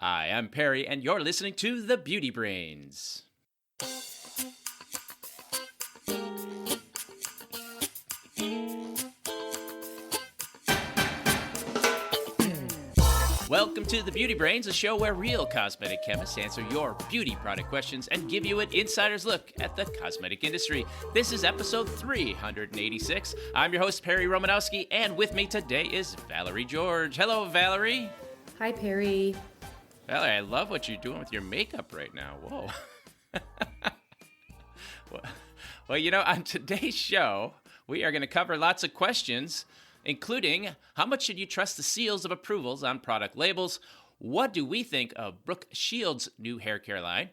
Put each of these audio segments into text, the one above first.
Hi, I'm Perry, and you're listening to The Beauty Brains. Welcome to The Beauty Brains, a show where real cosmetic chemists answer your beauty product questions and give you an insider's look at the cosmetic industry. This is episode 386. I'm your host, Perry Romanowski, and with me today is Valerie George. Hello, Valerie. Hi, Perry. Valerie, I love what you're doing with your makeup right now. Whoa. Well, you know, on today's show, we are going to cover lots of questions, including how much should you trust the seals of approvals on product labels? What do we think of Brooke Shields' new hair care line?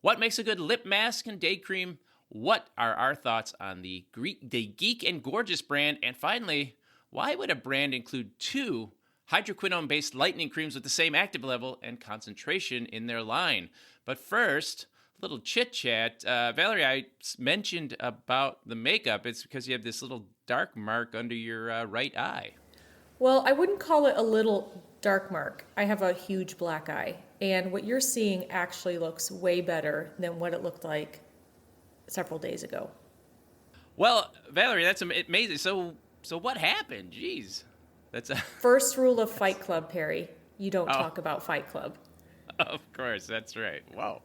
What makes a good lip mask and day cream? What are our thoughts on the Geek and Gorgeous brand? And finally, why would a brand include two hydroquinone-based lightening creams with the same active level and concentration in their line? But first, a little chit-chat. Valerie, I mentioned about the makeup. It's because you have this little dark mark under your right eye. Well, I wouldn't call it a little dark mark. I have a huge black eye, and what you're seeing actually looks way better than what it looked like several days ago. Well, Valerie, that's amazing. So what happened? Jeez. That's First rule of Fight Club, Perry. You don't talk about Fight Club. Of course, that's right. Wow.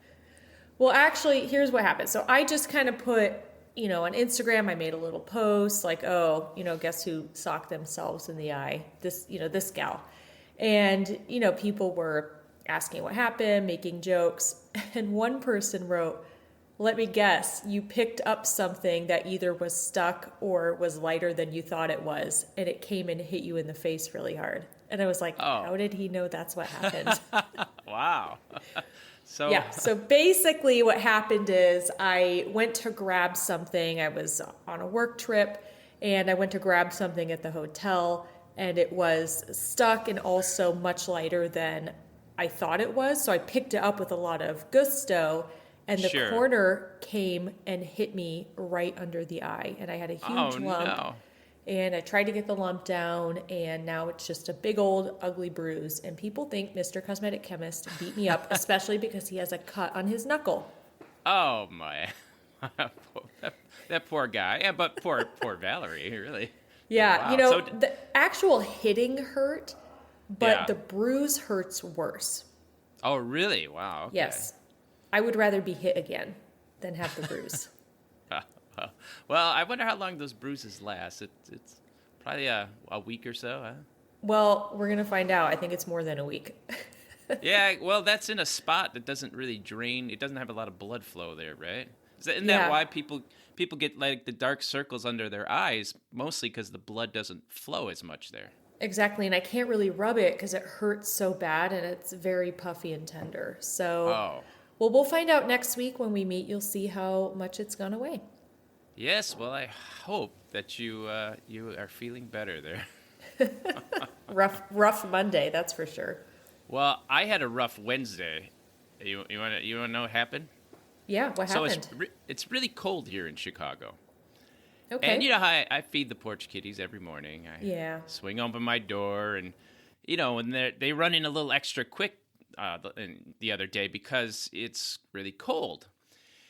Well, actually, here's what happened. So I just kind of put, on Instagram, I made a little post like, guess who socked themselves in the eye? This gal. And, people were asking what happened, making jokes. And one person wrote, "Let me guess, you picked up something that either was stuck or was lighter than you thought it was, and it came and hit you in the face really hard." And I was like, How did he know that's what happened? Wow. So basically what happened is I went to grab something. I was on a work trip, and I went to grab something at the hotel, and it was stuck and also much lighter than I thought it was. So I picked it up with a lot of gusto, and the corner came and hit me right under the eye, and I had a huge lump. No. And I tried to get the lump down, and now it's just a big old ugly bruise. And people think Mr. Cosmetic Chemist beat me up, especially because he has a cut on his knuckle. Oh my, that poor guy. Yeah, but poor Valerie, really. Yeah, wow. The actual hitting hurt, but the bruise hurts worse. Oh, really? Wow. Okay. Yes. I would rather be hit again than have the bruise. Well, I wonder how long those bruises last. It's probably a week or so, huh? Well, we're going to find out. I think it's more than a week. Yeah, well, that's in a spot that doesn't really drain. It doesn't have a lot of blood flow there, right? Isn't that why people get like the dark circles under their eyes? Mostly because the blood doesn't flow as much there. Exactly, and I can't really rub it because it hurts so bad, and it's very puffy and tender. So, well, we'll find out next week when we meet. You'll see how much it's gone away. Yes, well, I hope that you are feeling better there. rough Monday, that's for sure. Well, I had a rough Wednesday. You want to know what happened? Yeah, what happened? So it's really cold here in Chicago. Okay. And you know how I feed the porch kitties every morning. I swing open my door, and when they run in a little extra quick the other day because it's really cold.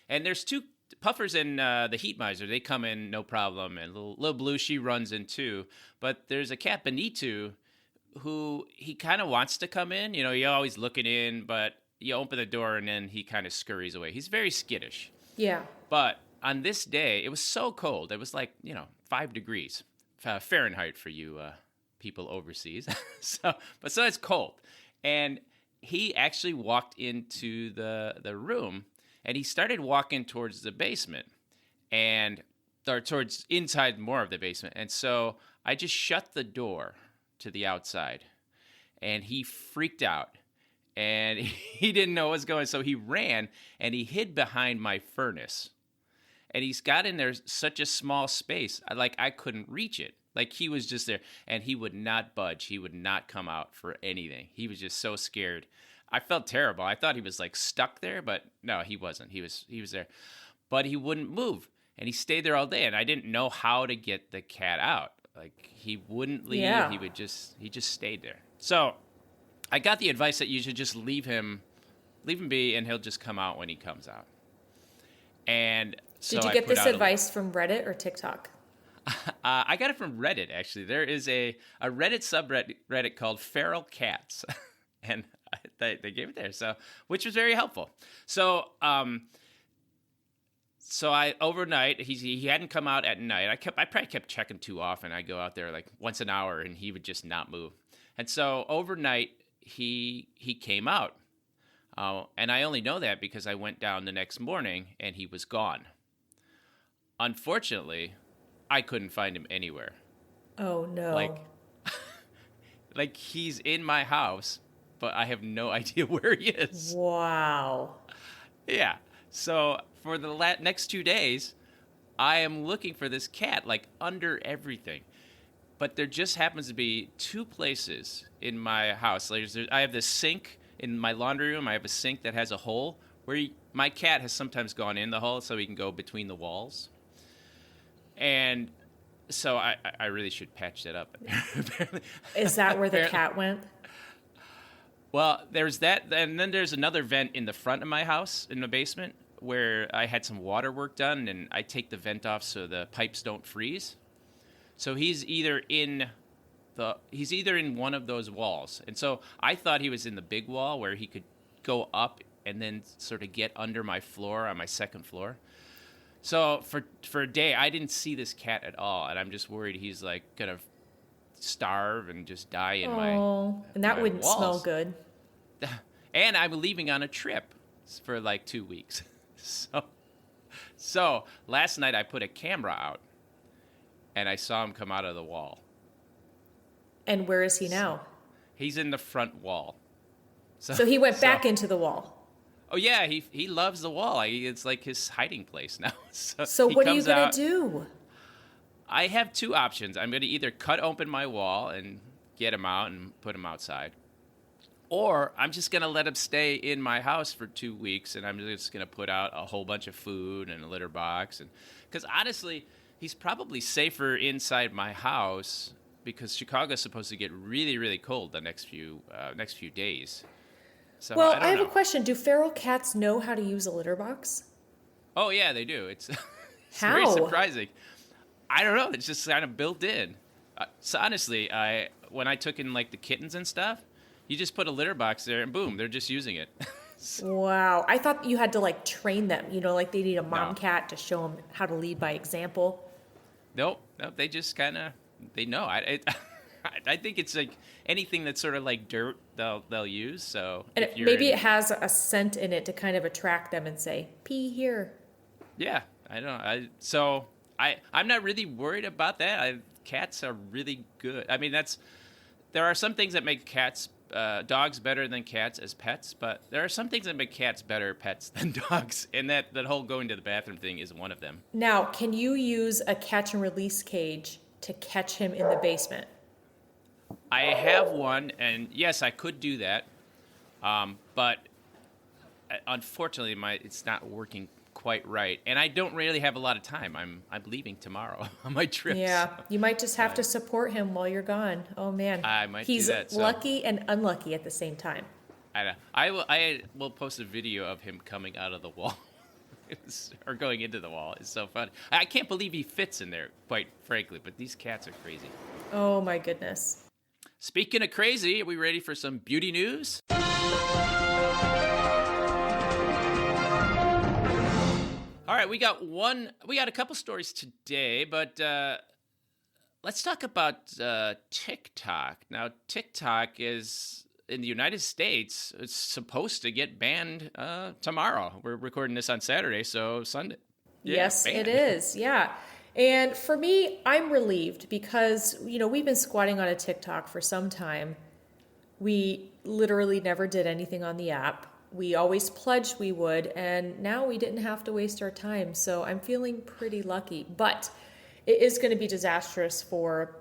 And there's two Puffers and the Heat Miser, they come in no problem, and little Blue, she runs in too. But there's a cat, Benito, who he kind of wants to come in. You're always looking in, but you open the door and then he kind of scurries away. He's very skittish. Yeah. But on this day, it was so cold. It was like 5 degrees Fahrenheit for you people overseas. So it's cold, and he actually walked into the room. And he started walking towards the basement or towards inside more of the basement. And so I just shut the door to the outside, and he freaked out, and he didn't know what was going on. So he ran, and he hid behind my furnace. And he's got in there such a small space, I couldn't reach it. Like, he was just there, and he would not budge. He would not come out for anything. He was just so scared. I felt terrible. I thought he was stuck there, but no, he wasn't. He was there, but he wouldn't move, and he stayed there all day. And I didn't know how to get the cat out. He wouldn't leave. Yeah. He just stayed there. So I got the advice that you should just leave him be, and he'll just come out when he comes out. And so did you get this advice from Reddit or TikTok? I got it from Reddit, actually. There is a Reddit subreddit called Feral Cats, and they gave it there, so which was very helpful. So I overnight he hadn't come out at night. I probably kept checking too often. I go out there like once an hour, and he would just not move. And so overnight he came out, and I only know that because I went down the next morning and he was gone. Unfortunately, I couldn't find him anywhere. Oh no! Like he's in my house, but I have no idea where he is. Wow. Yeah. So for the next 2 days, I am looking for this cat like under everything. But there just happens to be 2 places in my house. I have this sink in my laundry room. I have a sink that has a hole where my cat has sometimes gone in the hole so he can go between the walls. And so I really should patch that up. Is that where the cat went? Well, there's that, and then there's another vent in the front of my house, in the basement, where I had some water work done, and I take the vent off so the pipes don't freeze. So he's either in one of those walls. And so I thought he was in the big wall where he could go up and then sort of get under my floor on my second floor. So for a day, I didn't see this cat at all, and I'm just worried he's like gonna starve and just die in my and that my wouldn't walls. Smell good. And I'm leaving on a trip for like 2 weeks. So last night I put a camera out, and I saw him come out of the wall. And where is he now? He's in the front wall. So he went back into the wall. Oh, yeah, he loves the wall. It's like his hiding place now. So what are you going to do? I have 2 options. I'm going to either cut open my wall and get him out and put him outside, or I'm just going to let him stay in my house for 2 weeks, and I'm just going to put out a whole bunch of food and a litter box. Because honestly, he's probably safer inside my house because Chicago's supposed to get really, really cold the next few days. So, well, I have a question. Do feral cats know how to use a litter box? Oh, yeah, they do. It's how? Very surprising. I don't know. It's just kind of built in. So honestly, when I took in like the kittens and stuff, you just put a litter box there and boom, they're just using it. Wow. I thought you had to like train them, like they need a mom cat to show them how to lead by example. Nope. They just kind of, they know. I think it's like anything that's sort of like dirt they'll use. So and maybe it has a scent in it to kind of attract them and say, pee here. Yeah, I don't know. I'm not really worried about that. Cats are really good. I mean, there are some things that make dogs better than cats as pets, but there are some things that make cats better pets than dogs, and that whole going to the bathroom thing is one of them. Now, can you use a catch and release cage to catch him in the basement? I have one, and yes, I could do that, but unfortunately, it's not working quite right, and I don't really have a lot of time. I'm leaving tomorrow on my trip. Yeah, you might just have to support him while you're gone. Oh man, I might He's do that. He's lucky and unlucky at the same time. I know. I will post a video of him coming out of the wall. Or going into the wall. It's so funny. I can't believe he fits in there, quite frankly, but these cats are crazy. Oh my goodness. Speaking of crazy, are we ready for some beauty news? All right, we got a couple stories today, but let's talk about TikTok. Now, TikTok is in the United States. It's supposed to get banned tomorrow. We're recording this on Saturday, so Sunday. Yeah, yes, banned. It is. Yeah. And for me, I'm relieved because, we've been squatting on a TikTok for some time. We literally never did anything on the app. We always pledged we would, and now we didn't have to waste our time. So I'm feeling pretty lucky. But it is going to be disastrous for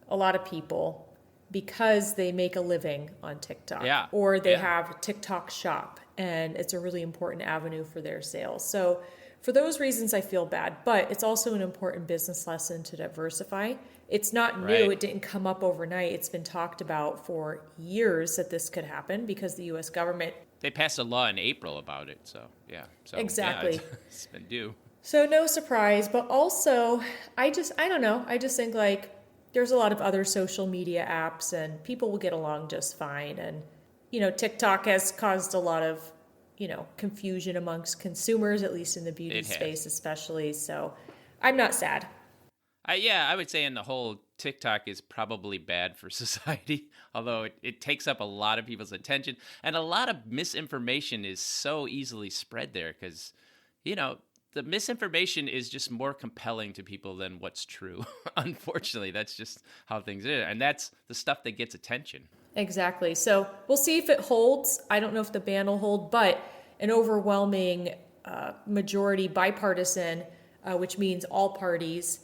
a lot of people because they make a living on TikTok. Yeah. Or they have a TikTok shop, and it's a really important avenue for their sales. So for those reasons, I feel bad. But it's also an important business lesson to diversify It's not new. Right. It didn't come up overnight. It's been talked about for years that this could happen because the U.S. government. They passed a law in April about it, so yeah. So Exactly. yeah, it's been due. So no surprise, but also I don't know. I just think like there's a lot of other social media apps and people will get along just fine. And, TikTok has caused a lot of, confusion amongst consumers, at least in the beauty space especially. So I'm not sad. I would say in the whole, TikTok is probably bad for society, although it takes up a lot of people's attention. And a lot of misinformation is so easily spread there because, the misinformation is just more compelling to people than what's true. Unfortunately, that's just how things are. And that's the stuff that gets attention. Exactly. So we'll see if it holds. I don't know if the ban will hold, but an overwhelming majority bipartisan, which means all parties,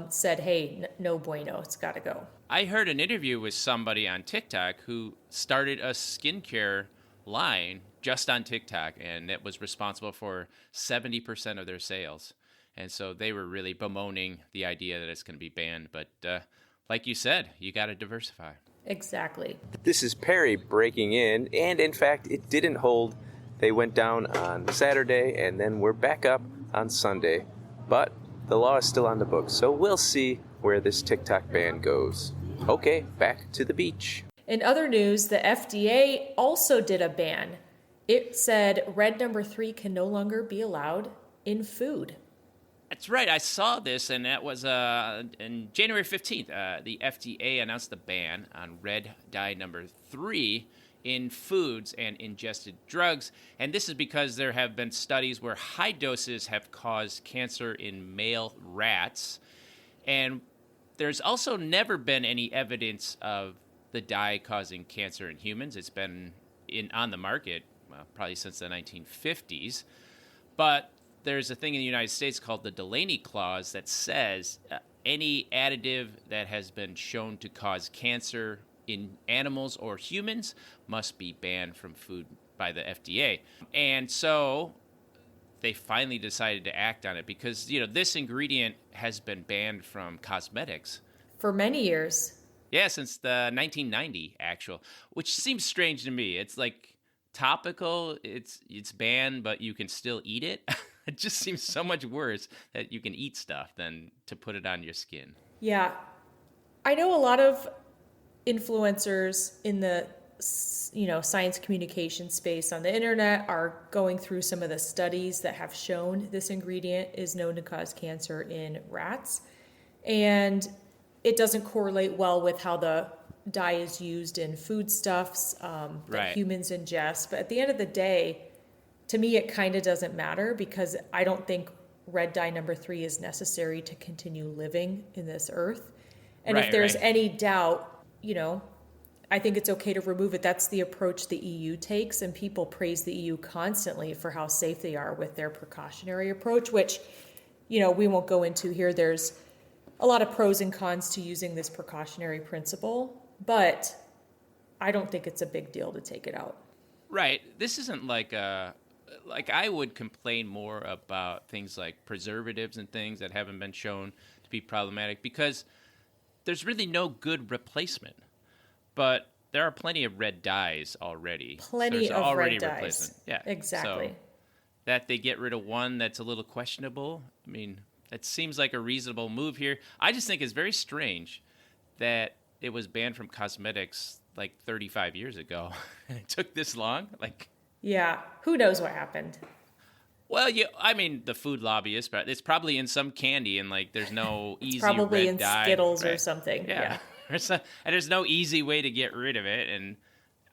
said, hey, no bueno, it's got to go. I heard an interview with somebody on TikTok who started a skincare line just on TikTok, and it was responsible for 70% of their sales. And so they were really bemoaning the idea that it's going to be banned. But like you said, you got to diversify. Exactly. This is Perry breaking in, and in fact, it didn't hold. They went down on Saturday, and then we're back up on Sunday. But the law is still on the books, so we'll see where this TikTok ban goes. Okay, back to the beach. In other news, the FDA also did a ban. It said red number 3 can no longer be allowed in food. That's right. I saw this, and that was on January 15th. The FDA announced the ban on red dye number 3 in foods and ingested drugs. And this is because there have been studies where high doses have caused cancer in male rats. And there's also never been any evidence of the dye causing cancer in humans. It's been on the market probably since the 1950s. But there's a thing in the United States called the Delaney Clause that says any additive that has been shown to cause cancer in animals or humans must be banned from food by the FDA. And so they finally decided to act on it because, this ingredient has been banned from cosmetics. For many years. Yeah, since the 1990 which seems strange to me. It's like topical, it's banned, but you can still eat it. It just seems so much worse that you can eat stuff than to put it on your skin. Yeah. I know a lot of influencers in the science communication space on the internet are going through some of the studies that have shown this ingredient is known to cause cancer in rats. And it doesn't correlate well with how the dye is used in foodstuffs that humans ingest. But at the end of the day, to me, it kind of doesn't matter because I don't think red dye number 3 is necessary to continue living in this earth. And if there's any doubt, I think it's okay to remove it. That's the approach the EU takes, and people praise the EU constantly for how safe they are with their precautionary approach, which, we won't go into here. There's a lot of pros and cons to using this precautionary principle, but I don't think it's a big deal to take it out. Right. This isn't like I would complain more about things like preservatives and things that haven't been shown to be problematic because there's really no good replacement. But there are plenty of red dyes already. Plenty of red dyes. Yeah, exactly. So that they get rid of one that's a little questionable, I mean, that seems like a reasonable move here. I just think it's very strange that it was banned from cosmetics like 35 years ago. And it took this long. Yeah, who knows what happened? Well, the food lobbyists, but it's probably in some candy, and there's no easy probably red in dye. Skittles or something. Yeah. And there's no easy way to get rid of it, and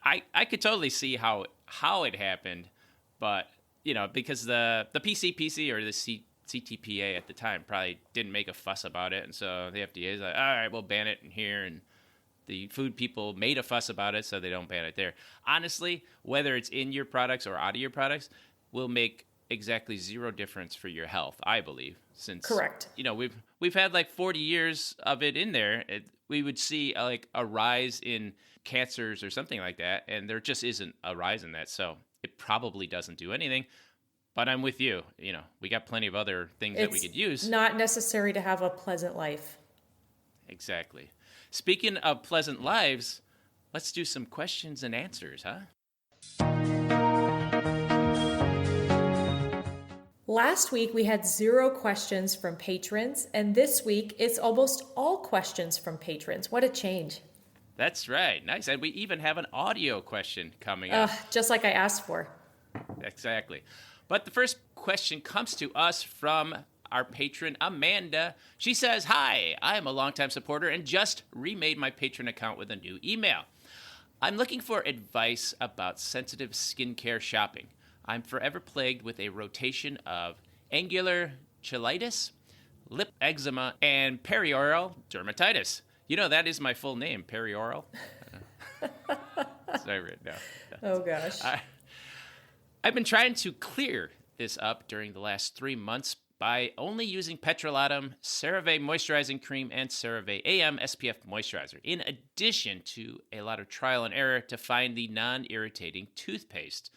I could totally see how it happened, but because the PCPC or the CTPA at the time probably didn't make a fuss about it, and so the FDA is like, all right, we'll ban it in here, and the food people made a fuss about it, so they don't ban it there. Honestly, whether it's in your products or out of your products will make exactly zero difference for your health, I believe. Since correct, we've had 40 years of it in there, we would see a rise in cancers or something like that, and there just isn't a rise in that, so it probably doesn't do anything. But I'm with you. We got plenty of other things that we could use. It's not necessary to have a pleasant life. Exactly. Speaking of pleasant lives, let's do some questions and answers, huh? Last week, we had 0 questions from patrons, and this week, it's almost all questions from patrons. What a change. That's right. Nice. And we even have an audio question coming up. Just like I asked for. Exactly. But the first question comes to us from our patron, Amanda. She says, "Hi, I am a longtime supporter and just remade my patron account with a new email. I'm looking for advice about sensitive skincare shopping. I'm forever plagued with a rotation of angular cheilitis, lip eczema, and perioral dermatitis." You know, that is my full name, perioral. Sorry, no. Oh, gosh. I've been trying to clear this up during the last 3 months by only using Petrolatum, CeraVe Moisturizing Cream, and CeraVe AM SPF Moisturizer, in addition to a lot of trial and error to find the non-irritating toothpaste.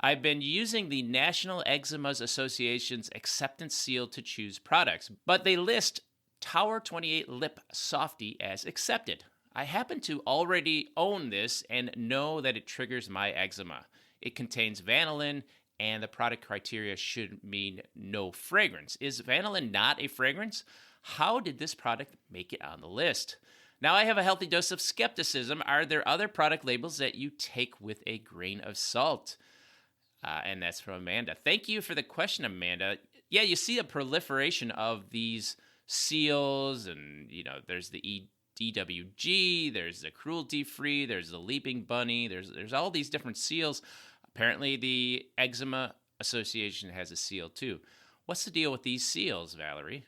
I've been using the National Eczema Association's acceptance seal to choose products, but they list Tower 28 Lip Softy as accepted. I happen to already own this and know that it triggers my eczema. It contains vanillin, and the product criteria should mean no fragrance. Is vanillin not a fragrance? How did this product make it on the list? Now I have a healthy dose of skepticism. Are there other product labels that you take with a grain of salt? And that's from Amanda. Thank you for the question, Amanda. Yeah, you see a proliferation of these seals, and there's the DWG, there's the cruelty-free, there's the leaping bunny, there's all these different seals. Apparently, the Eczema Association has a seal too. What's the deal with these seals, Valerie?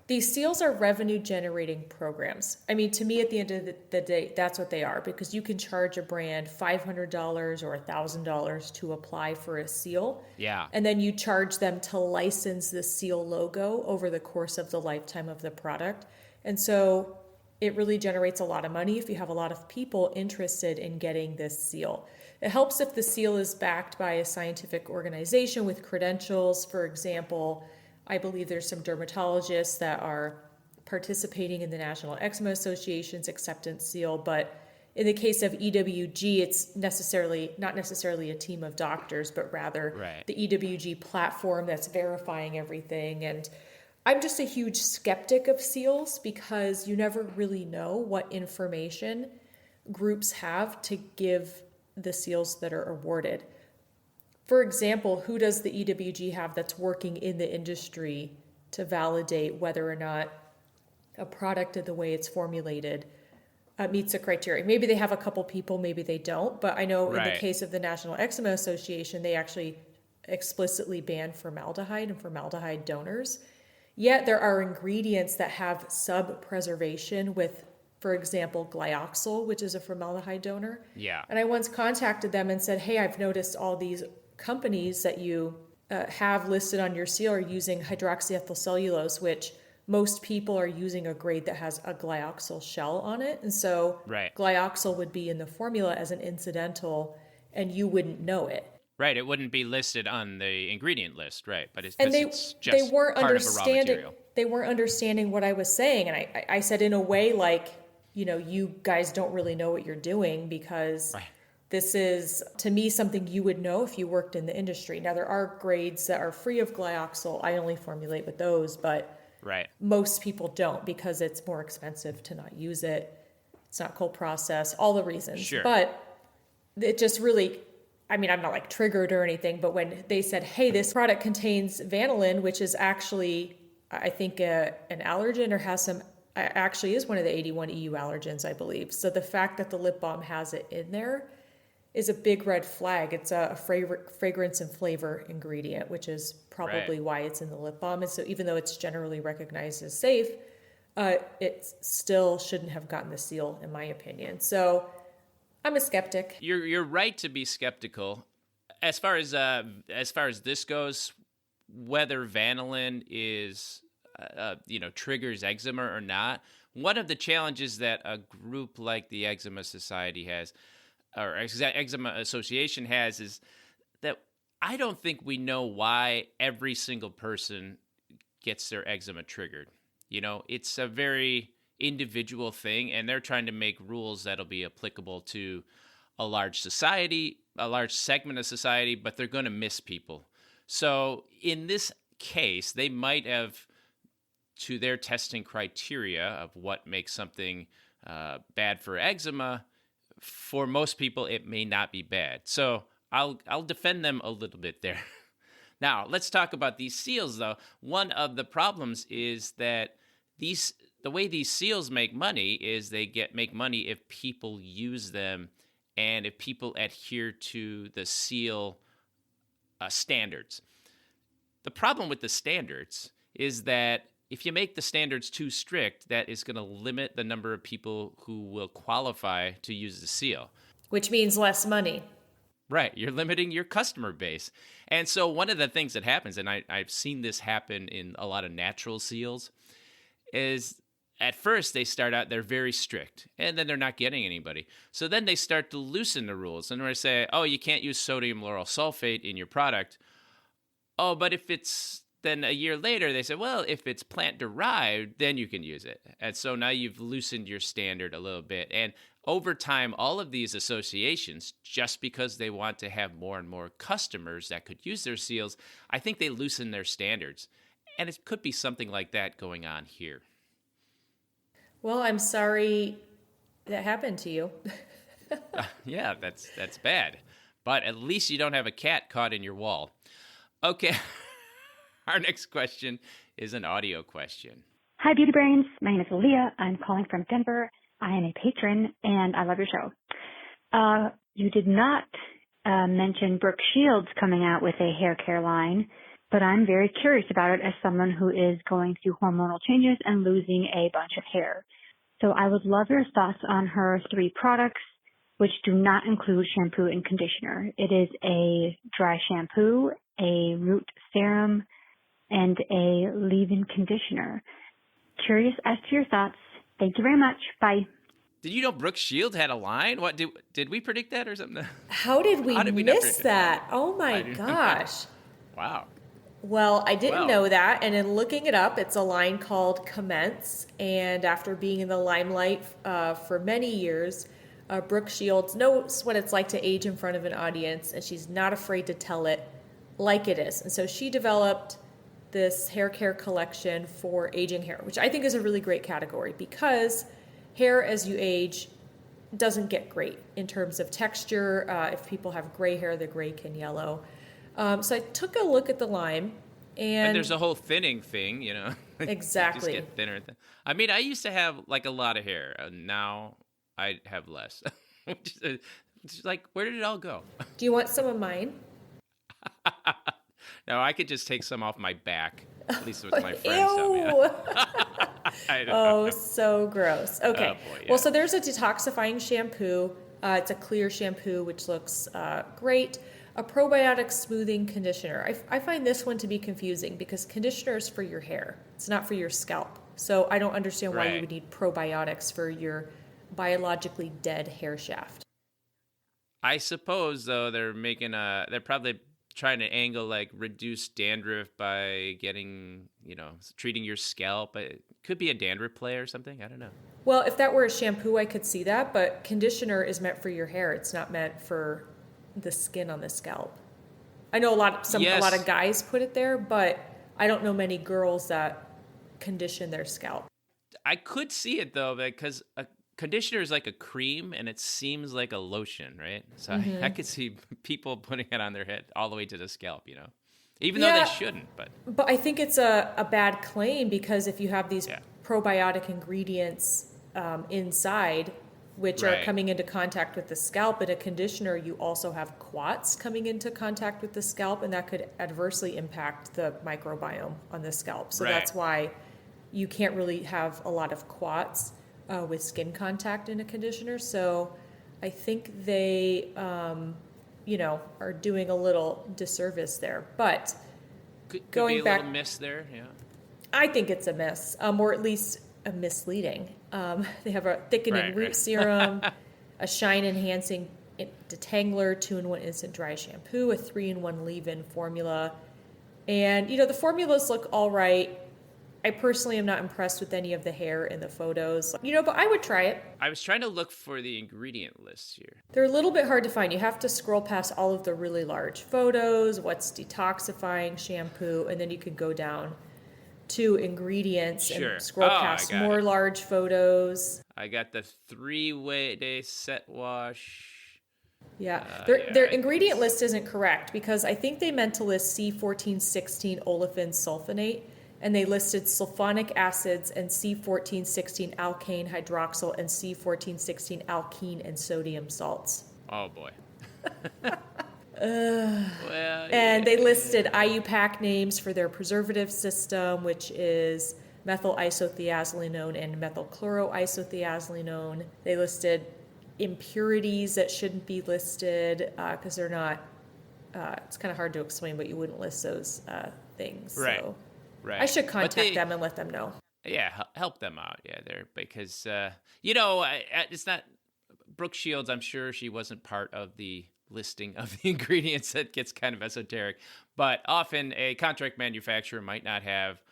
These seals are revenue-generating programs. I mean, to me, at the end of the day, that's what they are, because you can charge a brand $500 or $1,000 to apply for a seal. Yeah. And then you charge them to license the seal logo over the course of the lifetime of the product. And so it really generates a lot of money if you have a lot of people interested in getting this seal. It helps if the seal is backed by a scientific organization with credentials. For example, I believe there's some dermatologists that are participating in the National Eczema Association's acceptance seal, but in the case of EWG, it's not necessarily a team of doctors, but rather the EWG platform that's verifying everything. And I'm just a huge skeptic of seals because you never really know what information groups have to give the seals that are awarded. For example, who does the EWG have that's working in the industry to validate whether or not a product and the way it's formulated meets the criteria? Maybe they have a couple people, maybe they don't. But I know in the case of the National Eczema Association, they actually explicitly ban formaldehyde and formaldehyde donors. Yet there are ingredients that have sub-preservation with, for example, glyoxal, which is a formaldehyde donor. Yeah. And I once contacted them and said, hey, I've noticed all these companies that you have listed on your seal are using hydroxyethyl cellulose, which most people are using a grade that has a glyoxal shell on it. And so glyoxal would be in the formula as an incidental, and you wouldn't know it. Right, it wouldn't be listed on the ingredient list, right? But it's just they weren't part of a raw material. They weren't understanding what I was saying, and I said in a way like, you guys don't really know what you're doing because this is, to me, something you would know if you worked in the industry. Now, there are grades that are free of glyoxal. I only formulate with those, but most people don't because it's more expensive to not use it. It's not cold process, all the reasons. Sure. But it just really, I'm not like triggered or anything, but when they said, hey, this product contains vanillin, which is actually, I think, an allergen or has some, actually is one of the 81 EU allergens, I believe. So the fact that the lip balm has it in there is a big red flag. It's a fragrance and flavor ingredient, which is probably why it's in the lip balm. And so even though it's generally recognized as safe, it still shouldn't have gotten the seal, in my opinion. So I'm a skeptic. You're right to be skeptical. As far as this goes, whether vanillin is triggers eczema or not, one of the challenges that a group like the Eczema Society has, or Eczema Association has, is that I don't think we know why every single person gets their eczema triggered. It's individual thing, and they're trying to make rules that'll be applicable to a large society, a large segment of society, but they're going to miss people. So in this case, they might have, to their testing criteria of what makes something bad for eczema, for most people, it may not be bad. So I'll defend them a little bit there. Now, let's talk about these seals, though. One of the problems is that the way these seals make money is they make money if people use them and if people adhere to the seal standards. The problem with the standards is that if you make the standards too strict, that is going to limit the number of people who will qualify to use the seal. Which means less money. Right. You're limiting your customer base. And so one of the things that happens, and I've seen this happen in a lot of natural seals, is at first they start out, they're very strict, and then they're not getting anybody. So then they start to loosen the rules. And they say, oh, you can't use sodium lauryl sulfate in your product. Oh, but if it's, then a year later, they say, well, if it's plant-derived, then you can use it. And so now you've loosened your standard a little bit. And over time, all of these associations, just because they want to have more and more customers that could use their seals, I think they loosen their standards. And it could be something like that going on here. Well, I'm sorry that happened to you. Yeah, that's bad. But at least you don't have a cat caught in your wall. Okay. Our next question is an audio question. Hi, Beauty Brains. My name is Aaliyah. I'm calling from Denver. I am a patron, and I love your show. You did not mention Brooke Shields coming out with a hair care line, but I'm very curious about it as someone who is going through hormonal changes and losing a bunch of hair. So I would love your thoughts on her 3 products, which do not include shampoo and conditioner. It is a dry shampoo, a root serum, and a leave-in conditioner. Curious as to your thoughts. Thank you very much. Bye. Did you know Brooke Shields had a line? What did we predict that or something? How did we miss that? Oh my gosh. Wow. Well, I didn't know that, and in looking it up, it's a line called Commence, and after being in the limelight for many years, Brooke Shields knows what it's like to age in front of an audience, and she's not afraid to tell it like it is. And so she developed this hair care collection for aging hair, which I think is a really great category because hair as you age doesn't get great in terms of texture. If people have gray hair, the gray can yellow. So I took a look at the line, and there's a whole thinning thing, you know. Exactly. You just get thinner. I mean, I used to have like a lot of hair, and now I have less. It's like, where did it all go? Do you want some of mine? No, I could just take some off my back. At least with my friends. Ew. I don't Oh, know. so gross. Okay. Oh, boy, yeah. Well, so there's a detoxifying shampoo. It's a clear shampoo, which looks great. A probiotic smoothing conditioner. I find this one to be confusing because conditioner is for your hair. It's not for your scalp. So I don't understand why you would need probiotics for your biologically dead hair shaft. I suppose, though, they're probably trying to angle like reduce dandruff by getting, treating your scalp. It could be a dandruff play or something. I don't know. Well, if that were a shampoo, I could see that, but conditioner is meant for your hair. It's not meant for the skin on the scalp. I know a lot of guys put it there, but I don't know many girls that condition their scalp. I could see it though, because a conditioner is like a cream and it seems like a lotion, right? So I could see people putting it on their head all the way to the scalp, even though they shouldn't. But I think it's a bad claim because if you have these probiotic ingredients inside, which are coming into contact with the scalp, in a conditioner, you also have quats coming into contact with the scalp, and that could adversely impact the microbiome on the scalp. So that's why you can't really have a lot of quats with skin contact in a conditioner. So I think they, are doing a little disservice there. But could going be a back, little miss there, yeah. I think it's a miss, or at least a misleading. They have a thickening root serum, a shine-enhancing detangler, 2-in-1 instant dry shampoo, a 3-in-1 leave-in formula. And, the formulas look all right. I personally am not impressed with any of the hair in the photos. But I would try it. I was trying to look for the ingredient list here. They're a little bit hard to find. You have to scroll past all of the really large photos, what's detoxifying shampoo, and then you can go down to ingredients and scroll past more large photos. I got the 3-day set wash. Yeah, their ingredient list isn't correct because I think they meant to list C1416 olefin sulfonate, and they listed sulfonic acids and C1416 alkane hydroxyl and C1416 alkene and sodium salts. Oh boy. And they listed IUPAC names for their preservative system, which is methyl isothiazolinone and methylchloroisothiazolinone. They listed impurities that shouldn't be listed because they're not. It's kind of hard to explain, but you wouldn't list those things. Right. So Right. I should contact them and let them know. Yeah, help them out. Yeah, there because it's not Brooke Shields. I'm sure she wasn't part of the listing of the ingredients. That gets kind of esoteric, but often a contract manufacturer might not have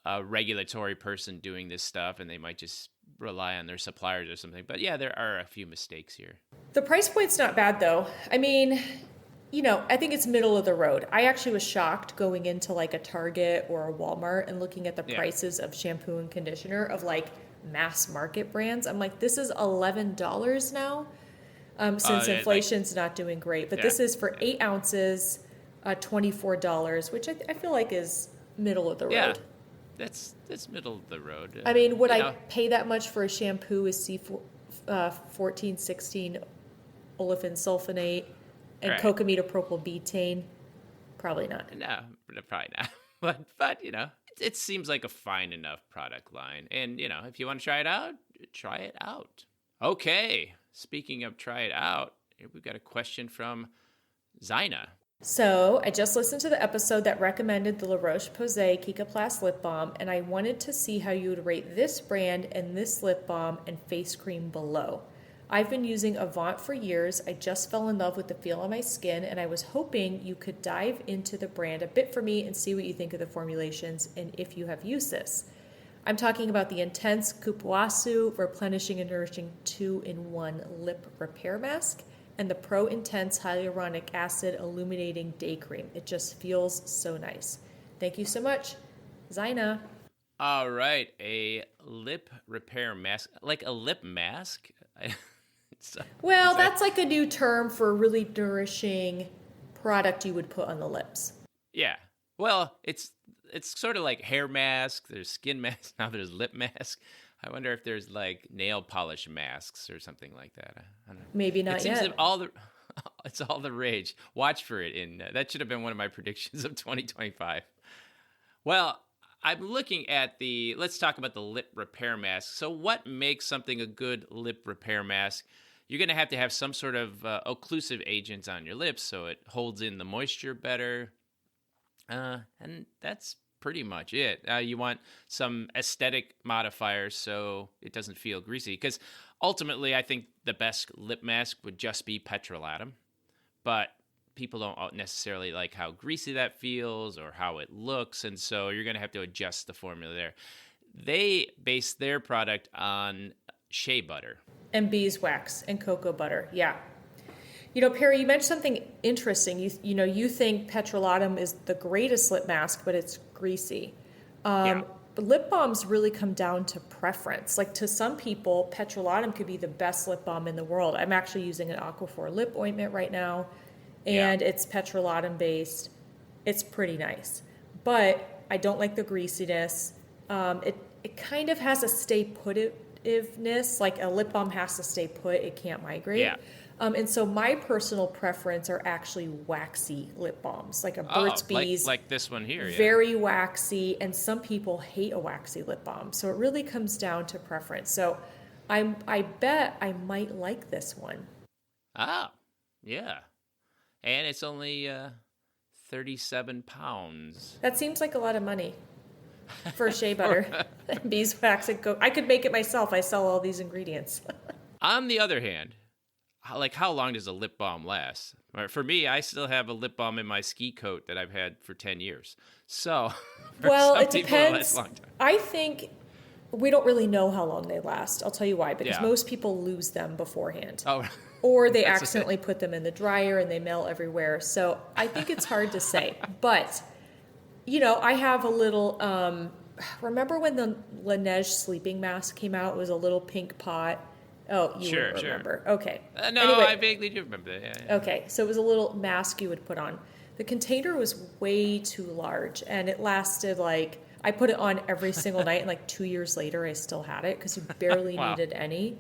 a regulatory person doing this stuff, and they might just rely on their suppliers or something. But yeah, there are a few mistakes here. The price point's not bad though. I mean, I think it's middle of the road. I actually was shocked going into like a Target or a Walmart and looking at the prices of shampoo and conditioner of like mass market brands. I'm like, this is $11 now, since inflation's not doing great. But this is for 8 ounces, $24, which I feel like is middle of the road. Yeah, that's middle of the road. I mean, would I pay that much for a shampoo with C1416 olefin sulfonate and cocamidopropyl betaine? Probably not. No, probably not. But it seems like a fine enough product line. And, if you want to try it out, try it out. Okay. Speaking of try it out, we've got a question from Zina. So I just listened to the episode that recommended the La Roche-Posay Kikaplast lip balm, and I wanted to see how you would rate this brand and this lip balm and face cream below. I've been using Avant for years. I just fell in love with the feel on my skin, and I was hoping you could dive into the brand a bit for me and see what you think of the formulations and if you have used this. I'm talking about the Intense Kupuasu Replenishing and Nourishing 2-in-1 Lip Repair Mask and the Pro Intense Hyaluronic Acid Illuminating Day Cream. It just feels so nice. Thank you so much, Zina. All right, a lip repair mask, like a lip mask. That's like a new term for a really nourishing product you would put on the lips. Yeah. Well, it's sort of like hair mask. There's skin mask. Now there's lip mask. I wonder if there's like nail polish masks or something like that. I don't know. Maybe not yet. It's all the rage. Watch for it. That should have been one of my predictions of 2025. Well, I'm looking at let's talk about the lip repair mask. So what makes something a good lip repair mask? You're going to have some sort of occlusive agent on your lips so it holds in the moisture better. And that's pretty much it. You want some aesthetic modifiers so it doesn't feel greasy. Because ultimately, I think the best lip mask would just be petrolatum. But people don't necessarily like how greasy that feels or how it looks. And so you're going to have to adjust the formula there. They base their product on shea butter. And beeswax and cocoa butter. Yeah. Perry, you mentioned something interesting. You think petrolatum is the greatest lip mask, but it's greasy. But lip balms really come down to preference. Like to some people, petrolatum could be the best lip balm in the world. I'm actually using an Aquaphor lip ointment right now, and it's petrolatum-based. It's pretty nice. But I don't like the greasiness. It kind of has a stay put-iveness. Like a lip balm has to stay put. It can't migrate. Yeah. And so my personal preference are actually waxy lip balms, like a Burt's Bees. Like this one here. Yeah. Very waxy, and some people hate a waxy lip balm. So it really comes down to preference. So I bet I might like this one. Ah, yeah. And it's only 37 pounds. That seems like a lot of money for shea butter, beeswax, and I could make it myself. I sell all these ingredients. On the other hand, how long does a lip balm last? For me, I still have a lip balm in my ski coat that I've had for 10 years. So, well, it people, it lasts depends. a long time. I think we don't really know how long they last. I'll tell you why, because Yeah. most people lose them beforehand. Oh, Or they accidentally put them in the dryer and they melt everywhere. So I think it's hard to say. But, I have a little, remember when the Laneige sleeping mask came out? It was a little pink pot. Oh, you Sure, wouldn't sure. remember. Okay. no, Anyway, I vaguely do remember that. Yeah. okay, so it was a little mask you would put on. The container was way too large, and it lasted I put it on every single night, and 2 years later, I still had it because you barely Wow. needed any.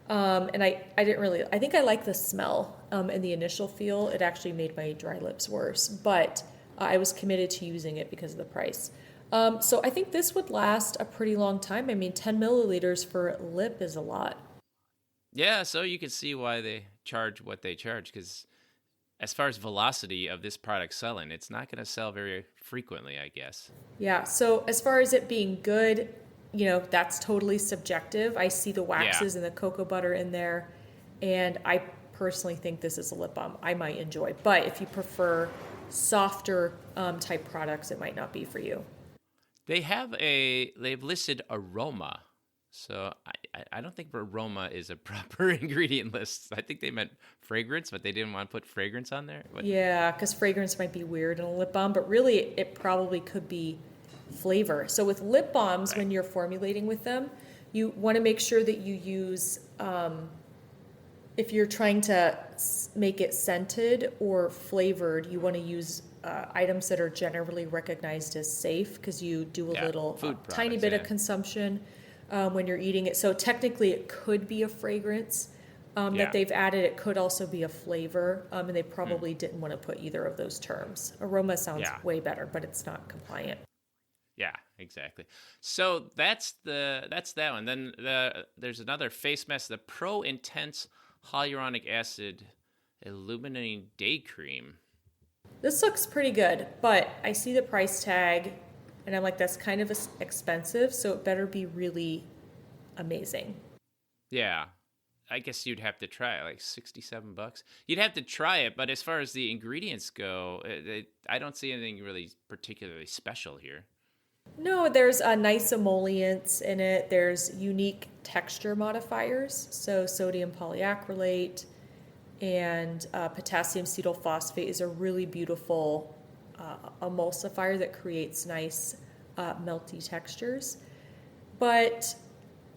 And I didn't really, I think I like the smell and the initial feel. It actually made my dry lips worse, but I was committed to using it because of the price. So I think this would last a pretty long time. I mean, 10 milliliters for lip is a lot. Yeah, so you can see why they charge what they charge, because as far as velocity of this product selling, it's not going to sell very frequently, I guess. Yeah, so as far as it being good, that's totally subjective. I see the waxes and the cocoa butter in there, and I personally think this is a lip balm I might enjoy. But if you prefer softer type products, it might not be for you. They've listed aroma. So I don't think aroma is a proper ingredient list. I think they meant fragrance, but they didn't want to put fragrance on there. Yeah, because fragrance might be weird in a lip balm, but really it probably could be flavor. So with lip balms, when you're formulating with them, you want to make sure that you use, if you're trying to make it scented or flavored, you want to use items that are generally recognized as safe, because you do a little tiny bit of consumption when you're eating it. So technically it could be a fragrance that they've added. It could also be a flavor, and they probably didn't want to put either of those terms. Aroma sounds way better, but it's not compliant. Yeah, exactly. So that's that one. Then there's another face mask, the Pro Intense Hyaluronic Acid Illuminating Day Cream. This looks pretty good, but I see the price tag, and I'm like, that's kind of expensive, so it better be really amazing. Yeah. I guess you'd have to try it, $67. You'd have to try it, but as far as the ingredients go, I don't see anything really particularly special here. No, there's nice emollients in it. There's unique texture modifiers, so sodium polyacrylate and potassium cetyl phosphate is a really beautiful emulsifier that creates nice melty textures. But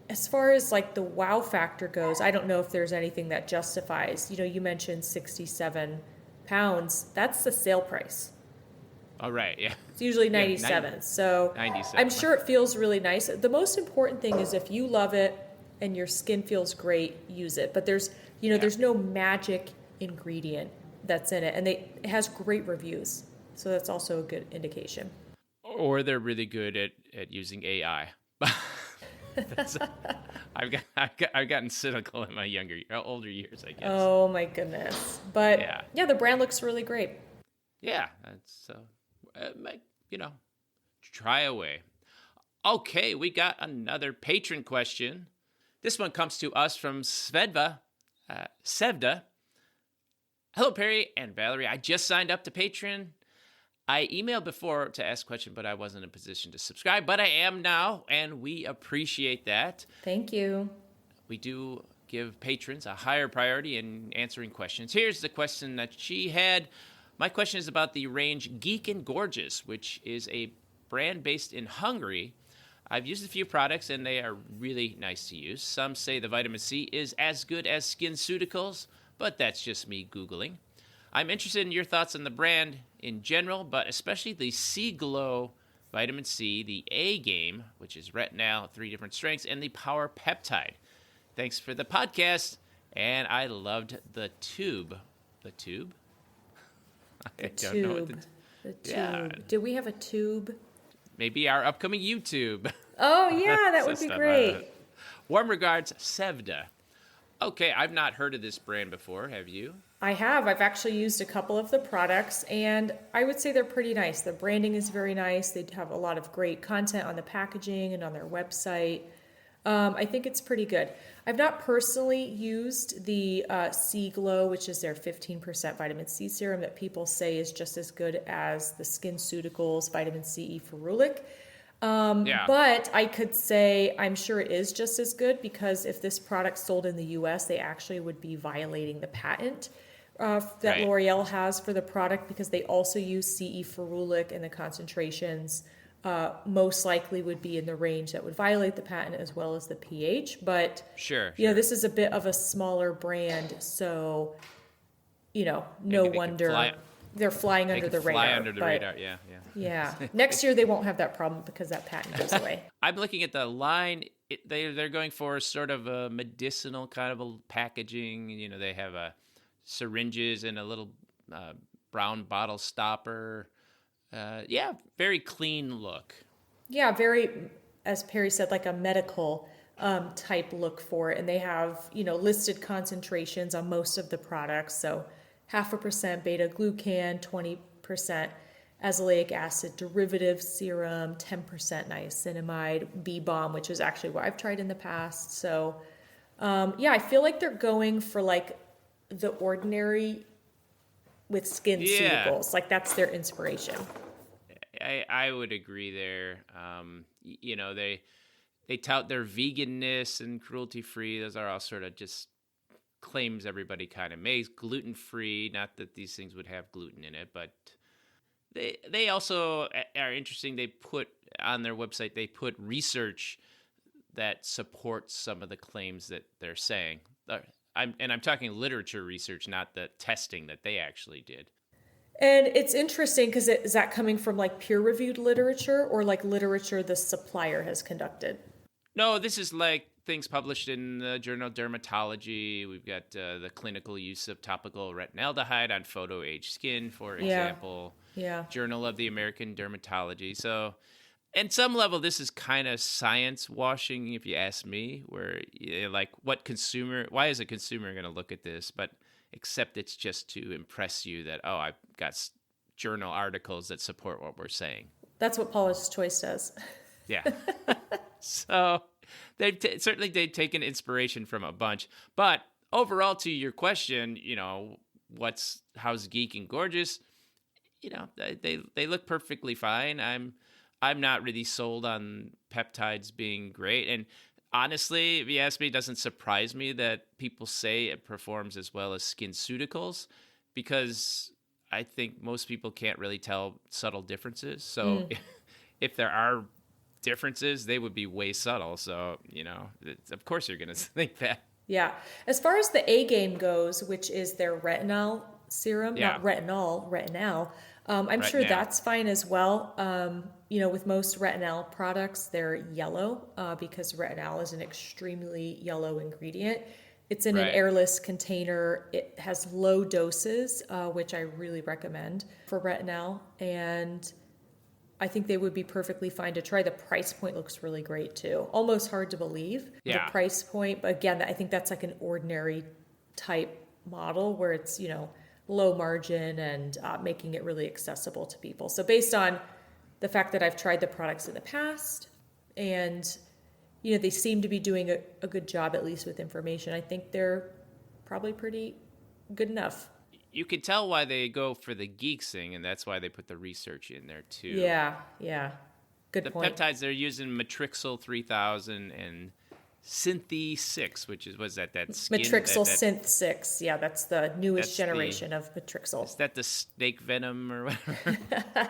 as far as the wow factor goes, I don't know if there's anything that justifies. You mentioned 67 pounds. That's the sale price. Oh, right, yeah. It's usually 97. So 97. I'm sure it feels really nice. The most important thing is if you love it and your skin feels great, use it. But there's no magic ingredient that's in it. And it has great reviews. So that's also a good indication. Or they're really good at using AI. I've gotten cynical in my older years, I guess. Oh my goodness! But yeah, the brand looks really great. Yeah, that's try away. Okay, we got another patron question. This one comes to us from Sevda. Hello, Perry and Valerie. I just signed up to Patreon. I emailed before to ask a question, but I wasn't in a position to subscribe. But I am now, and we appreciate that. Thank you. We do give patrons a higher priority in answering questions. Here's the question that she had. My question is about the range Geek and Gorgeous, which is a brand based in Hungary. I've used a few products, and they are really nice to use. Some say the vitamin C is as good as SkinCeuticals, but that's just me Googling. I'm interested in your thoughts on the brand in general, but especially the C Glow Vitamin C, the A Game, which is retinol, 3 different strengths, and the Power Peptide. Thanks for the podcast, and I loved the tube. The tube? The tube. Yeah. Do we have a tube? Maybe our upcoming YouTube. Oh, yeah, that would be great. Warm regards, Sevda. Okay, I've not heard of this brand before. Have you? I have. I've actually used a couple of the products, and I would say they're pretty nice. The branding is very nice. They have a lot of great content on the packaging and on their website. I think it's pretty good. I've not personally used the C Glow, which is their 15% vitamin C serum that people say is just as good as the SkinCeuticals vitamin C E Ferulic. But I could say I'm sure it is just as good, because if this product sold in the US, they actually would be violating the patent that L'Oreal has for the product, because they also use CE Ferulic, and the concentrations most likely would be in the range that would violate the patent, as well as the pH. But you know, this is a bit of a smaller brand, so you know, no wonder they're flying under the radar. Fly under the radar, yeah. Yeah. Next year they won't have that problem because that patent goes away. I'm looking at the line. They're going for sort of a medicinal kind of a packaging. You know, they have syringes and a little brown bottle stopper. Very clean look. Yeah, very, as Perry said, like a medical type look for it. And they have, you know, listed concentrations on most of the products. So 0.5% beta-glucan, 20% azelaic acid derivative serum, 10% niacinamide, B-Balm, which is actually what I've tried in the past. So, I feel like they're going for like the ordinary with SkinCeuticals. Like that's their inspiration. I would agree there. You know, they tout their veganness and cruelty-free. Those are all sort of just claims everybody kind of makes. Gluten-free, not that these things would have gluten in it, but they also are interesting. They put on their website, they put research that supports some of the claims that they're saying. I'm talking literature research, not the testing that they actually did. And it's interesting because is that coming from like peer-reviewed literature or like literature the supplier has conducted? No, this is like things published in the Journal of Dermatology. We've got the clinical use of topical retinaldehyde on photo-aged skin, for example. Yeah. Journal of the American Dermatology. So, at some level, this is kind of science washing, if you ask me, where like why is a consumer going to look at this? But except it's just to impress you that, oh, I've got journal articles that support what we're saying. That's what Paula's Choice does. Yeah. So they've taken inspiration from a bunch. But overall, to your question, you know, how's Geek and Gorgeous? You know, they look perfectly fine. I'm not really sold on peptides being great. And honestly, if you ask me, it doesn't surprise me that people say it performs as well as SkinCeuticals, because I think most people can't really tell subtle differences. So if there are differences, they would be way subtle. So, you know, of course you're going to think that. Yeah. As far as the A game goes, which is their retinol serum, not retinol. I'm sure that's fine as well. You know, with most retinol products, they're yellow because retinol is an extremely yellow ingredient. It's in an airless container. It has low doses, which I really recommend for retinol. And I think they would be perfectly fine to try. The price point looks really great too. Almost hard to believe the price point. But again, I think that's like an ordinary type model where it's, you know, low margin and making it really accessible to people. So based on the fact that I've tried the products in the past and, you know, they seem to be doing a good job, at least with information, I think they're probably pretty good enough. You can tell why they go for the geeks thing, and that's why they put the research in there too. Yeah. Good point. The peptides, they're using Matrixyl 3000 and Synthi 6, which is, was that skin? Matrixyl Synth 6. Yeah, that's the newest generation of Matrixyl. Is that the snake venom or whatever?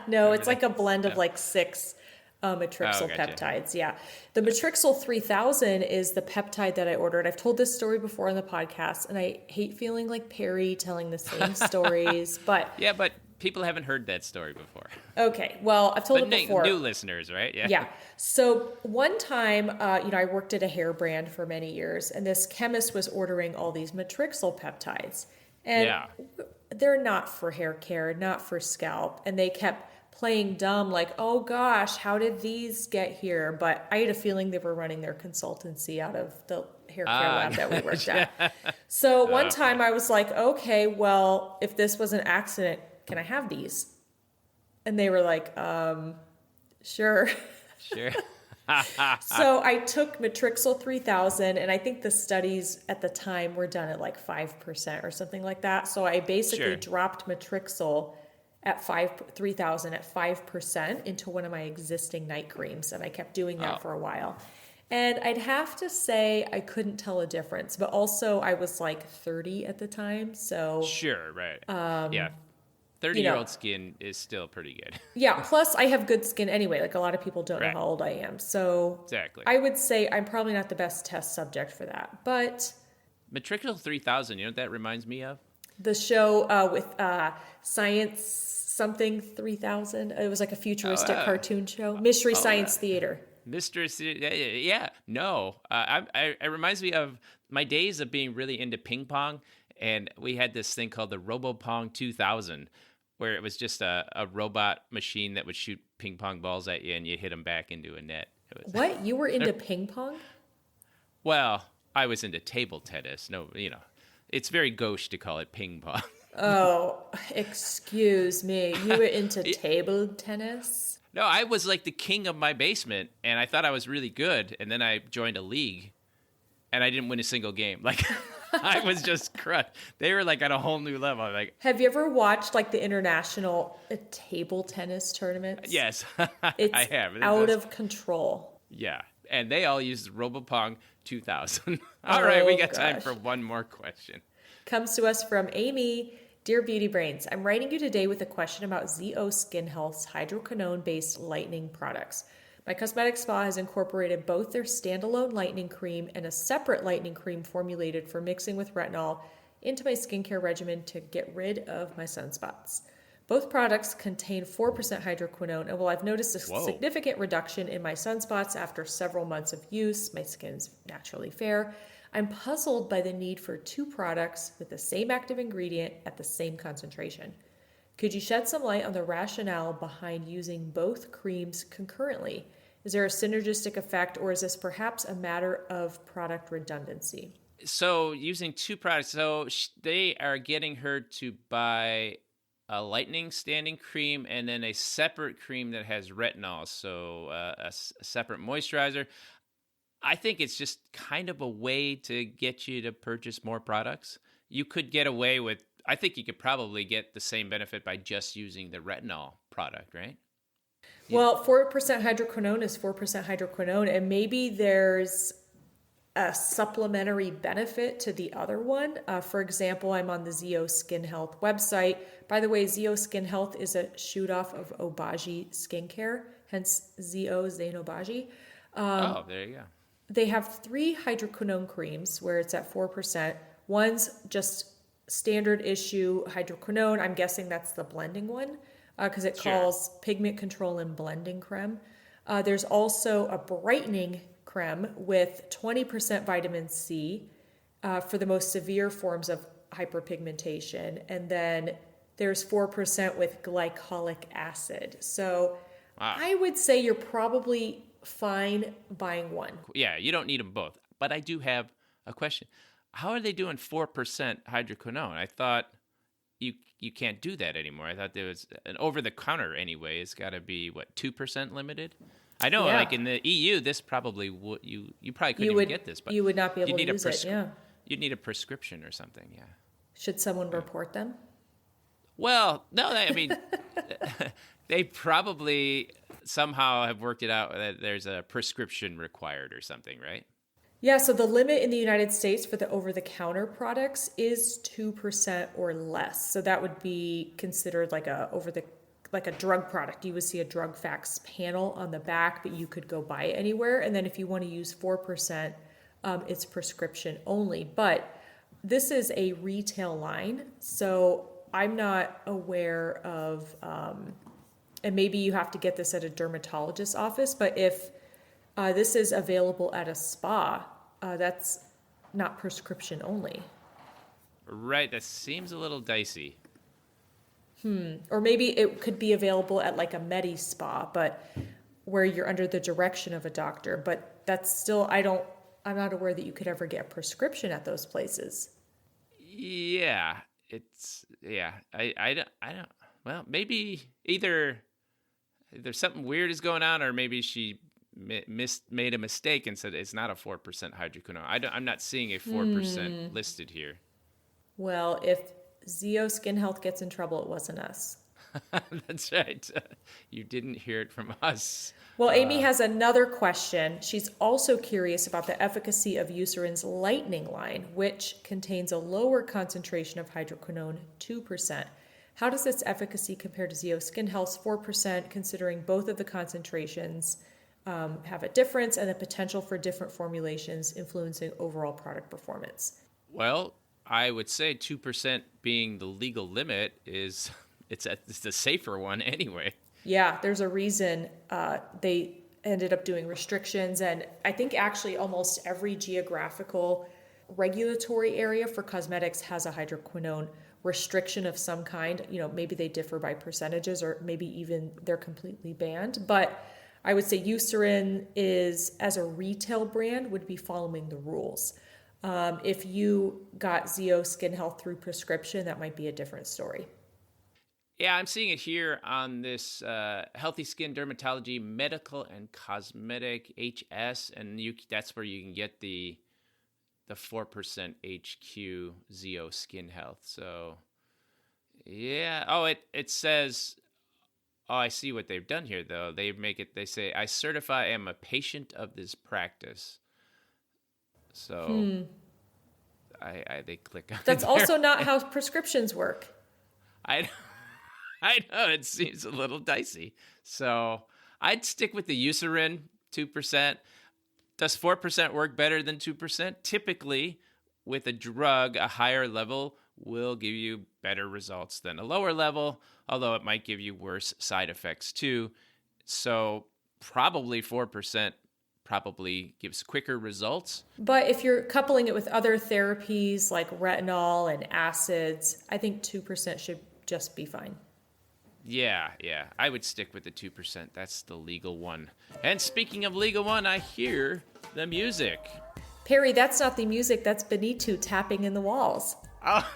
No, it's like a blend of like 6 Matrixyl peptides. Yeah. The Matrixyl 3000 is the peptide that I ordered. I've told this story before on the podcast, and I hate feeling like Perry telling the same stories, but... Yeah, but people haven't heard that story before. Okay, well, I've told it before. New listeners, right? Yeah. So one time, you know, I worked at a hair brand for many years, and this chemist was ordering all these Matrixyl peptides. And they're not for hair care, not for scalp. And they kept playing dumb, like, oh gosh, how did these get here? But I had a feeling they were running their consultancy out of the hair care lab that we worked at. So one time I was like, okay, well, if this was an accident, can I have these? And they were like, sure. Sure. So I took Matrixyl 3000, and I think the studies at the time were done at like 5% or something like that. So I basically Sure. dropped Matrixyl at 3000 at 5% into one of my existing night creams, and I kept doing that for a while. And I'd have to say I couldn't tell a difference, but also I was like 30 at the time, so Sure, right. Yeah. 30-year-old skin is still pretty good. yeah, plus I have good skin anyway. Like a lot of people don't know Right. how old I am. So Exactly. I would say I'm probably not the best test subject for that. But Matrixyl 3000, you know what that reminds me of? the show with Science something 3000, it was like a futuristic cartoon show. Mystery Science Theater. Yeah, no. It reminds me of my days of being really into ping pong, and we had this thing called the RoboPong 2000, where it was just a robot machine that would shoot ping pong balls at you, and you hit them back into a net. What? You were into ping pong? Well, I was into table tennis. No, it's very gauche to call it ping pong. Oh, excuse me. You were into table tennis? No, I was like the king of my basement, and I thought I was really good, and then I joined a league, and I didn't win a single game. Like, I was just crushed. They were like at a whole new level. I'm like, have you ever watched like the international table tennis tournaments? yes, It's I have. out of control. Yeah, and they all used RoboPong 2000. All right, we got time gosh. for one more question. Comes to us from Amy. Dear Beauty Brains, I'm writing you today with a question about ZO Skin Health's hydroquinone-based lightening products. My cosmetic spa has incorporated both their standalone lightening cream and a separate lightening cream formulated for mixing with retinol into my skincare regimen to get rid of my sunspots. Both products contain 4% hydroquinone, and while I've noticed a significant reduction in my sunspots after several months of use, my skin's naturally fair, I'm puzzled by the need for two products with the same active ingredient at the same concentration. Could you shed some light on the rationale behind using both creams concurrently? Is there a synergistic effect, or is this perhaps a matter of product redundancy? So using two products, so they are getting her to buy a lightening standing cream and then a separate cream that has retinol, so a separate moisturizer. I think it's just kind of a way to get you to purchase more products. You could get away with, I think you could probably get the same benefit by just using the retinol product, right? Well, 4% hydroquinone is 4% hydroquinone, and maybe there's a supplementary benefit to the other one. For example, I'm on the ZO Skin Health website. By the way, ZO Skin Health is a shoot off of Obagi Skincare, hence ZO Zainobagi. There you go. They have 3 hydroquinone creams where it's at 4%. One's just standard issue hydroquinone. I'm guessing that's the blending one because it calls pigment control and blending creme. There's also a brightening creme with 20% vitamin C for the most severe forms of hyperpigmentation. And then there's 4% with glycolic acid. So I would say you're probably fine buying one. Yeah, you don't need them both. But I do have a question. How are they doing 4% hydroquinone? I thought you can't do that anymore. I thought there was an over-the-counter anyway. It's got to be, 2% limited? I know, like in the EU, this probably would, you probably couldn't even get this. But you would not be able to use it, yeah. You'd need a prescription or something, yeah. Should someone report them? Well, no, I mean, they probably somehow have worked it out that there's a prescription required or something, right? Yeah, so the limit in the United States for the over-the-counter products is 2% or less. So that would be considered like a drug product. You would see a drug facts panel on the back, but you could go buy it anywhere. And then if you want to use 4%, it's prescription only. But this is a retail line, so I'm not aware of, and maybe you have to get this at a dermatologist's office, but if this is available at a spa, that's not prescription only. Right, that seems a little dicey. Or maybe it could be available at like a medi spa, but where you're under the direction of a doctor. But that's still, I'm not aware that you could ever get a prescription at those places. Yeah, I don't, well, maybe either something weird is going on, or maybe she made a mistake and said it's not a 4% hydroquinone. I'm not seeing a 4% listed here. Well, if Zeo Skin Health gets in trouble, it wasn't us. That's right. You didn't hear it from us. Well, Amy has another question. She's also curious about the efficacy of Eucerin's lightening line, which contains a lower concentration of hydroquinone, 2%. How does its efficacy compare to Zeo Skin Health's 4%, considering both of the concentrations have a difference and the potential for different formulations influencing overall product performance? Well, I would say 2% being the legal limit is it's the safer one anyway. Yeah, there's a reason they ended up doing restrictions. And I think actually almost every geographical regulatory area for cosmetics has a hydroquinone restriction of some kind. You know, maybe they differ by percentages or maybe even they're completely banned. But I would say Eucerin is, as a retail brand, would be following the rules. If you got Zeo Skin Health through prescription, that might be a different story. Yeah, I'm seeing it here on this Healthy Skin Dermatology Medical and Cosmetic HS, and that's where you can get the 4% HQ Zeo Skin Health. So, yeah. Oh, it says, oh, I see what they've done here, though. They say, I certify I am a patient of this practice. So, they click on That's there. also not how prescriptions work. I know, it seems a little dicey. So I'd stick with the Eucerin, 2%. Does 4% work better than 2%? Typically, with a drug, a higher level will give you better results than a lower level, although it might give you worse side effects too. So probably 4% probably gives quicker results. But if you're coupling it with other therapies like retinol and acids, I think 2% should just be fine. Yeah. I would stick with the 2%. That's the legal one. And speaking of legal one, I hear the music. Perry, that's not the music. That's Benito tapping in the walls. Oh,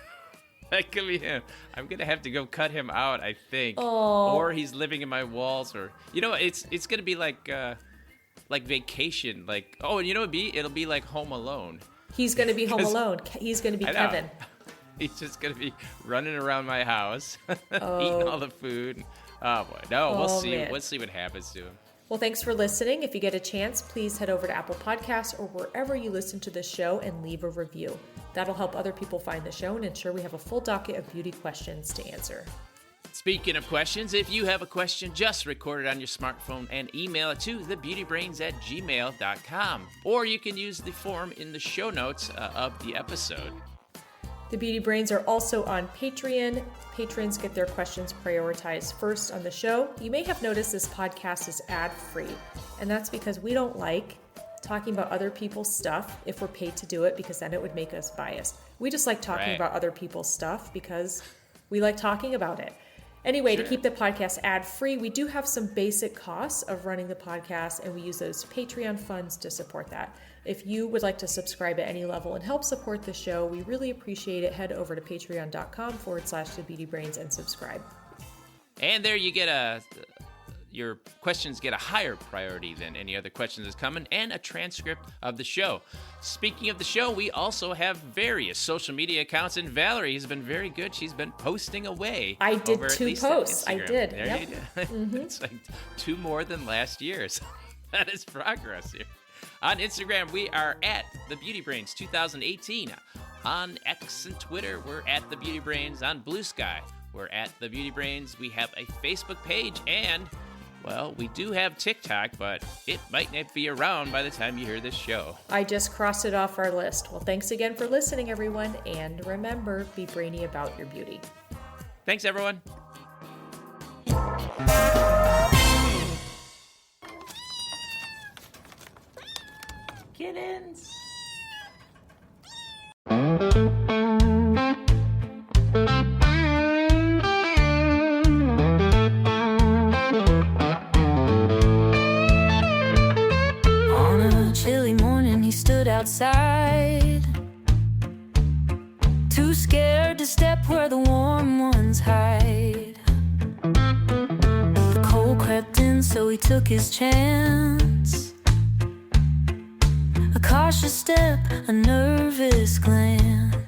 that could be him. I'm going to have to go cut him out, I think. Oh. Or he's living in my walls. Or, it's going to be like Vacation. Like, oh, and it'll be like Home Alone. He's going to be Home Alone. He's going to be Kevin. He's just going to be running around my house, eating all the food. Oh, boy. No, we'll see. Man. We'll see what happens to him. Well, thanks for listening. If you get a chance, please head over to Apple Podcasts or wherever you listen to the show and leave a review. That'll help other people find the show and ensure we have a full docket of beauty questions to answer. Speaking of questions, if you have a question, just record it on your smartphone and email it to thebeautybrains@gmail.com. Or you can use the form in the show notes of the episode. The Beauty Brains are also on Patreon. Patrons get their questions prioritized first on the show. You may have noticed this podcast is ad-free, and that's because we don't like talking about other people's stuff if we're paid to do it, because then it would make us biased. We just like talking about other people's stuff because we like talking about it. Anyway, to keep the podcast ad-free, we do have some basic costs of running the podcast, and we use those Patreon funds to support that. If you would like to subscribe at any level and help support the show, we really appreciate it. Head over to patreon.com/thebeautybrains and subscribe. And there you get your questions get a higher priority than any other questions that's coming, and a transcript of the show. Speaking of the show, we also have various social media accounts, and Valerie has been very good. She's been posting away. I did 2 posts. I did. There you go. It's like 2 more than last year. So that is progress here. On Instagram, we are at The Beauty Brains 2018. On X and Twitter, we're at The Beauty Brains. On Blue Sky, we're at The Beauty Brains. We have a Facebook page, and, well, we do have TikTok, but it might not be around by the time you hear this show. I just crossed it off our list. Well, thanks again for listening, everyone. And remember, be brainy about your beauty. Thanks, everyone. Kittens. On a chilly morning, he stood outside, too scared to step where the warm ones hide. The cold crept in, so he took his chance. cautious step, a nervous glance.